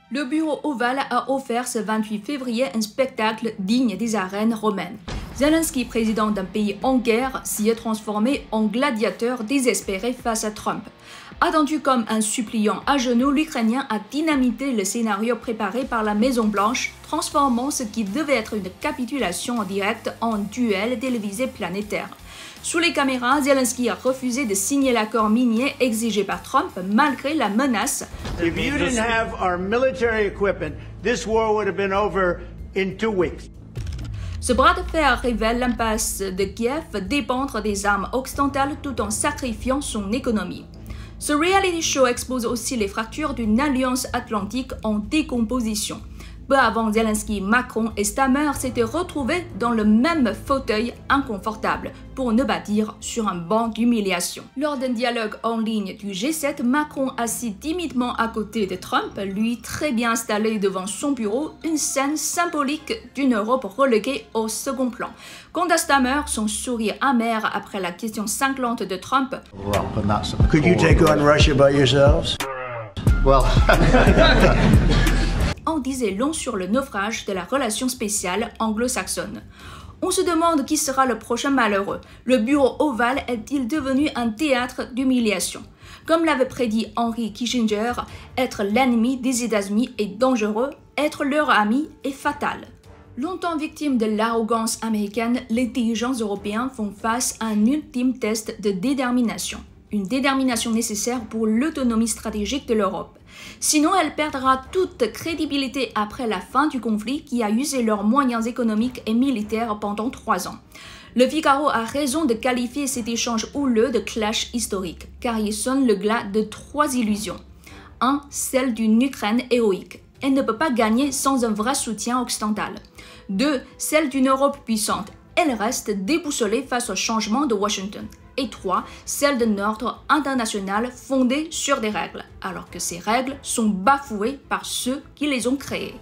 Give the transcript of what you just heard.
Le bureau ovale a offert ce 28 février un spectacle digne des arènes romaines. Zelensky, président d'un pays en guerre, s'y est transformé en gladiateur désespéré face à Trump. Attendu comme un suppliant à genoux, l'Ukrainien a dynamité le scénario préparé par la Maison-Blanche, transformant ce qui devait être une capitulation en direct en duel télévisé planétaire. Sous les caméras, Zelensky a refusé de signer l'accord minier exigé par Trump malgré la menace. If you didn't have our military equipment, this war would have been over in 2 weeks. Ce bras de fer révèle l'impasse de Kiev dépendre des armes occidentales tout en sacrifiant son économie. Ce reality show expose aussi les fractures d'une alliance atlantique en décomposition. Peu avant Zelensky, Macron et Stammer s'étaient retrouvés dans le même fauteuil inconfortable, pour ne pas dire sur un banc d'humiliation. Lors d'un dialogue en ligne du G7, Macron assis timidement à côté de Trump, lui très bien installé devant son bureau, une scène symbolique d'une Europe reléguée au second plan. Quant à Stammer, son sourire amer après la question cinglante de Trump. Could you take on Russia by yourselves? Well. En disait long sur le naufrage de la relation spéciale anglo-saxonne. On se demande qui sera le prochain malheureux. Le bureau ovale est-il devenu un théâtre d'humiliation? Comme l'avait prédit Henry Kissinger, être l'ennemi des États-Unis est dangereux, être leur ami est fatal. Longtemps victimes de l'arrogance américaine, les dirigeants européens font face à un ultime test de détermination. Une détermination nécessaire pour l'autonomie stratégique de l'Europe. Sinon, elle perdra toute crédibilité après la fin du conflit qui a usé leurs moyens économiques et militaires pendant 3 ans. Le Figaro a raison de qualifier cet échange houleux de clash historique, car il sonne le glas de 3 illusions. 1. Celle d'une Ukraine héroïque. Elle ne peut pas gagner sans un vrai soutien occidental. 2. Celle d'une Europe puissante. Elle reste déboussolée face au changement de Washington. Et 3. Celle d'un ordre international fondé sur des règles, alors que ces règles sont bafouées par ceux qui les ont créées.